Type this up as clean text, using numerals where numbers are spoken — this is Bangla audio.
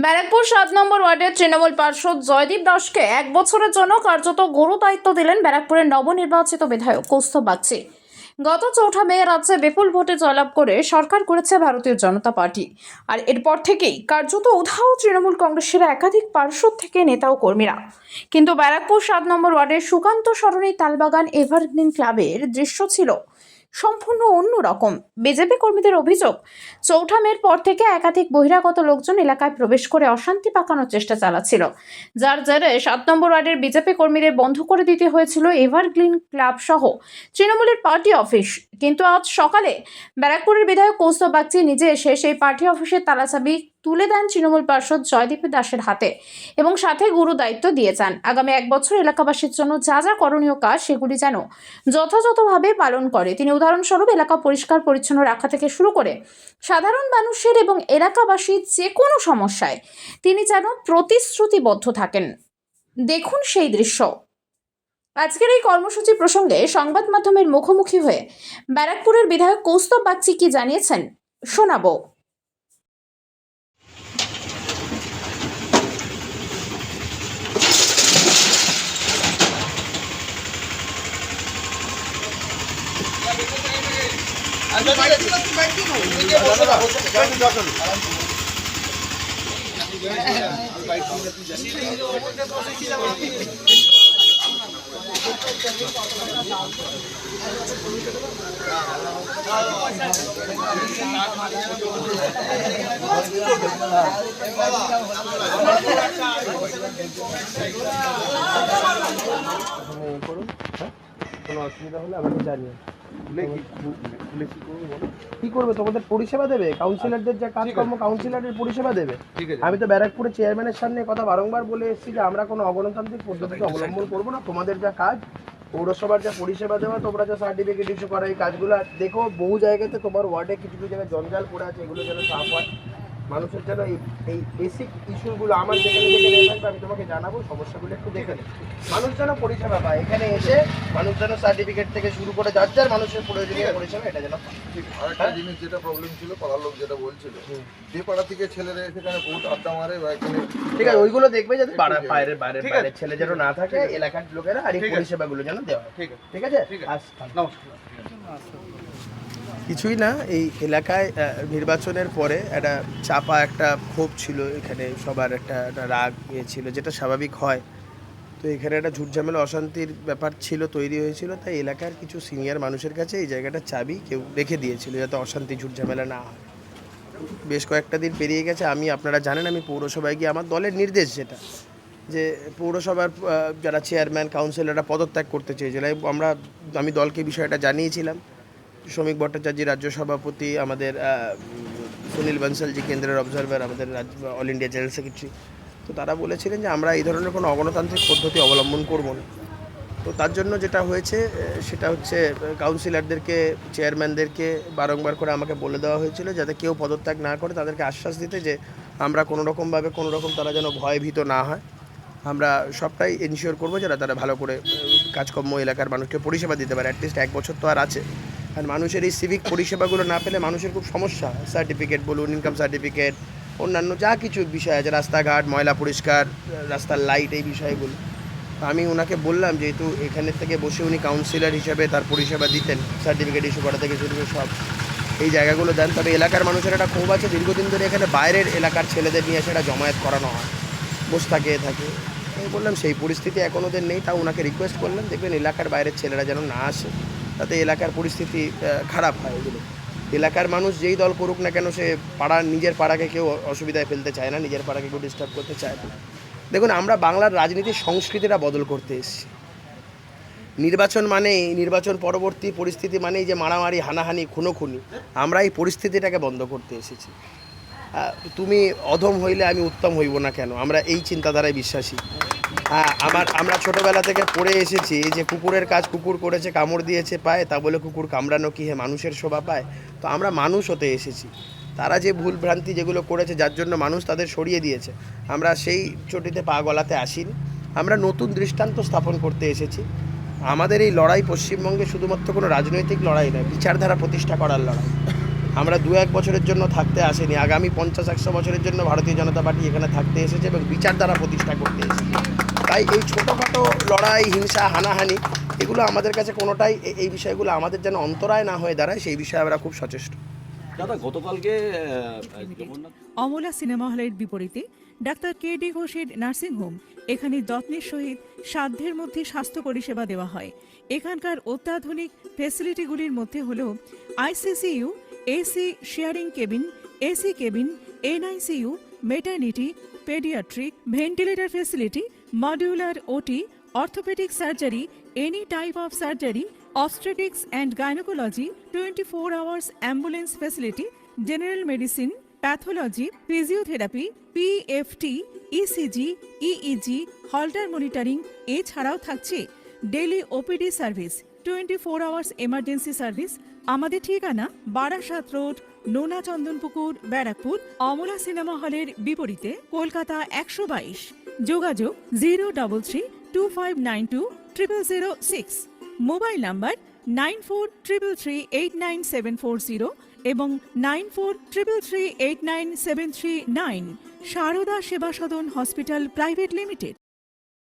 ব্যারাকপুর ৭ নম্বর ওয়ার্ডের তৃণমূল পার্ষদ জয়দীপ দাসকে ১ বছরের জন্য কার্যত গুরু দায়িত্ব দিলেন ব্যারাকপুরের নবনির্বাচিত বিধায়ক কৌস্তব বাগচি। গত ৪ঠা মে রাজ্যে বিপুল ভোটে জয়লাভ করে সরকার করেছে ভারতীয় জনতা পার্টি। আর এরপর থেকেই কার্যত উধাও তৃণমূল কংগ্রেসের একাধিক পার্ষদ থেকে নেতা ও কর্মীরা। কিন্তু ব্যারাকপুর ৭ নম্বর ওয়ার্ডের সুকান্ত সরণি তালবাগান এভারগ্রিন ক্লাবের দৃশ্য ছিল সম্পূর্ণ অন্যরকম। বিজেপি কর্মীদের অভিযোগ, ৪ঠা মের পর থেকে একাধিক বহিরাগত লোকজন এলাকায় প্রবেশ করে অশান্তি পাকানোর চেষ্টা চালাচ্ছিল, যার জেরে ৭ নম্বর ওয়ার্ডের বিজেপি কর্মীদের বন্ধ করে দিতে হয়েছিল এভারগ্রিন ক্লাব সহ তৃণমূলের পার্টি অফিস। কিন্তু আজ সকালে ব্যারাকপুরের বিধায়ক কৌস্তব বাগচি নিজে এসে সেই পার্টি অফিসের তালাচাবি তুলে দেন তৃণমূল পার্ষদ জয়দীপ দাসের হাতে এবং সাথে গুরু দায়িত্ব দিয়ে যান। আগামী ১ বছর এলাকাবাসীর জন্য যা যা করণীয় কাজ সেগুলি যেন যথাযথভাবে পালন করে। তিনি উদাহরণস্বরূপ এলাকা পরিষ্কার পরিচ্ছন্ন রাখা থেকে শুরু করে সাধারণ মানুষের এবং এলাকাবাসীর যে কোনো সমস্যায় তিনি যেন প্রতিশ্রুতিবদ্ধ থাকেন। দেখুন সেই দৃশ্য। আজকের এই কর্মসূচি প্রসঙ্গে সংবাদ মাধ্যমের মুখোমুখি হয়ে ব্যারাকপুরের বিধায়ক কৌস্তব বাগচি কি জানিয়েছেন শোনাবো। কোনো অসুবিধা হলে আমাকে জানিও। কি করবে? তোমাদের পরিষেবা দেবে, কাউন্সিলরদের যা কাজকর্ম কাউন্সিলরের পরিষেবা দেবে। আমি তো ব্যারাকপুরে চেয়ারম্যানের সামনে কথা বারংবার বলে এসেছি যে আমরা কোনো অগণতান্ত্রিক পদ্ধতিকে অবলম্বন করবো না। তোমাদের যা কাজ, পৌরসভার যা পরিষেবা দেওয়া, তোমরা যা সার্টিফিকেট ইস্যু করা, এই কাজগুলো দেখো। বহু জায়গাতে তোমার ওয়ার্ডে কিছু কিছু জায়গায় জঞ্জাল পড়ে আছে, এগুলো যেন সাফ হয়। মানুষের যেন এই বেসিক ইস্যুগুলো আমার যেখানে যেখানে থাকবে আমি তোমাকে জানাবো, সমস্যাগুলো একটু দেখে নেবে। মানুষ যেন পরিষেবা পায়, এখানে এসে মানুষ যেন সার্টিফিকেট থেকে শুরু করে যার যার মানুষের প্রয়োজনীয় পরিষেবা এটা যেন ঠিক। আরেকটা জিনিস যেটা প্রবলেম ছিল, পাড়ার লোক যেটা বলছিল, যে পাড়া থেকে ছেলেরা সেখানে বহুত আড্ডা মারে বা এখানে, ঠিক আছে, ওইগুলো দেখবে যাতে পাড়ার বাইরের বাইরের ছেলে যেন না থাকে, এলাকার লোকেরা আর এই পরিষেবাগুলো যেন দেওয়া হয়। ঠিক আছে, নমস্কার। কিছুই না, এই এলাকায় নির্বাচনের পরে একটা চাপা একটা ক্ষোভ ছিল, এখানে সবার একটা রাগ ছিল, যেটা স্বাভাবিক হয়। তো এখানে একটা ঝুটঝামেলা অশান্তির ব্যাপার ছিল, তৈরি হয়েছিল। তাই এলাকার কিছু সিনিয়র মানুষের কাছে এই জায়গাটার চাবি কেউ রেখে দিয়েছিল যাতে অশান্তি ঝুটঝামেলা না হয়। বেশ কয়েকটা দিন পেরিয়ে গেছে। আপনারা জানেন আমি পৌরসভায় গিয়ে আমার দলের নির্দেশ যেটা, যে পৌরসভার যারা চেয়ারম্যান কাউন্সিলররা পদত্যাগ করতে চেয়েছিল, আমি দলকে বিষয়টা জানিয়েছিলাম। শ্রমিক ভট্টাচার্য রাজ্য সভাপতি, আমাদের সুনীল বনসলজি কেন্দ্রের অবজারভার, আমাদের অল ইন্ডিয়া জেনারেল সেক্রেটারি, তো তারা বলেছিলেন যে আমরা এই ধরনের কোনো অগণতান্ত্রিক পদ্ধতি অবলম্বন করব না। তো তার জন্য যেটা হয়েছে সেটা হচ্ছে কাউন্সিলরদেরকে, চেয়ারম্যানদেরকে বারংবার করে আমাকে বলে দেওয়া হয়েছিল যাতে কেউ পদত্যাগ না করে, তাদেরকে আশ্বাস দিতে যে আমরা কোনোরকমভাবে কোনোরকম তারা যেন ভয়ভীত না হয়। আমরা সবটাই এনশিওর করবো যারা তারা ভালো করে কাজকর্ম এলাকার মানুষকে পরিষেবা দিতে পারে। অ্যাটলিস্ট 1 বছর তো আর আছে, আর মানুষের এই সিভিক পরিষেবাগুলো না পেলে মানুষের খুব সমস্যা। সার্টিফিকেট বলুন, ইনকাম সার্টিফিকেট, অন্যান্য যা কিছু বিষয় আছে, রাস্তাঘাট, ময়লা পরিষ্কার, রাস্তার লাইট, এই বিষয়গুলো। আমি ওনাকে বললাম যেহেতু এখানের থেকে বসে উনি কাউন্সিলর হিসেবে তার পরিষেবা দিতেন, সার্টিফিকেট ইস্যু করা থেকে শুরু করে সব এই জায়গাগুলো দেন। তবে এলাকার মানুষের একটা ক্ষোভ আছে, দীর্ঘদিন ধরে এখানে বাইরের এলাকার ছেলেদের নিয়ে সেটা জমায়েত করানো হয়, বসে থাকে থাকে। আমি বললাম সেই পরিস্থিতি এখন ওদের নেই, তাও ওনাকে রিকোয়েস্ট করলাম দেখবেন এলাকার বাইরের ছেলেরা যেন না আসে, তাতে এলাকার পরিস্থিতি খারাপ হয়। এগুলো এলাকার মানুষ যেই দল করুক না কেন, সে নিজের পাড়াকে কেউ অসুবিধায় ফেলতে চায় না, নিজের পাড়াকে কেউ ডিস্টার্ব করতে চায় না। দেখুন, আমরা বাংলার রাজনীতির সংস্কৃতিটা বদল করতে এসেছি। নির্বাচন পরবর্তী পরিস্থিতি মানেই যে মারামারি, হানাহানি, খুনোখুনি, আমরা এই পরিস্থিতিটাকে বন্ধ করতে এসেছি। তুমি অধম হইলে আমি উত্তম হইব না কেন, আমরা এই চিন্তাধারায় বিশ্বাসী। আমরা ছোটোবেলা থেকে পড়ে এসেছি যে কুকুরের কাজ কুকুর করেছে, কামড় দিয়েছে পায়, তা বলে কুকুর কামড়ানো কি হে মানুষের শোভা পায়। তো আমরা মানুষ হতে এসেছি। তারা যে ভুল ভ্রান্তি যেগুলো করেছে, যার জন্য মানুষ তাদের সরিয়ে দিয়েছে, আমরা সেই চটিতে পা গলাতে আসিনি। আমরা নতুন দৃষ্টান্ত স্থাপন করতে এসেছি। আমাদের এই লড়াই পশ্চিমবঙ্গে শুধুমাত্র কোনো রাজনৈতিক লড়াই নয়, বিচারধারা প্রতিষ্ঠা করার লড়াই। আমরা 2-1 বছরের জন্য থাকতে আসেনি, আগামী 50-100 বছরের জন্য ভারতীয় জনতা পার্টি এখানে থাকতে এসেছে এবং বিচারধারা প্রতিষ্ঠা করতে এসেছে। তাই এই ছোটোখাটো লড়াই, হিংসা, হানাহানি এগুলো আমাদের কাছে কোনোটাই এই বিষয়গুলো আমাদের যেন অন্তরায় না হয়ে দাঁড়ায় সেই বিষয়ে আমরা খুব সচেষ্ট। দাদা গতকালকে জগন্নাথ অমলা সিনেমা হলের বিপরীতে ডাক্তার কে.ডি. ঘোষের নার্সিংহোম। এখানে যত্নের সহিত সাধ্যের মধ্যে স্বাস্থ্য পরিষেবা দেওয়া হয়। এখানকার অত্যাধুনিক ফেসিলিটিগুলির মধ্যে হল ICCU, AC sharing cabin, AC cabin, NICU, maternity, paediatric, ventilator facility, modular OT, orthopaedic surgery, any type of surgery, obstetrics and gynecology, 24 hours ambulance facility, general medicine, pathology, physiotherapy, PFT, ECG, EEG, Holter monitoring এছাড়াও থাকছে daily OPD service, 24 hours emergency service. আমাদের ঠিকানা বারাসাত রোড, নোনা চন্দনপুকুর, ব্যারাকপুর। অমলা সিনেমা হলের বিপরীতে, কলকাতা 122। যোগাযোগ 03325920006। মোবাইল নাম্বার 9433389740 এবং 9433389739। সারদা সেবা সদন হসপিটাল প্রাইভেট লিমিটেড।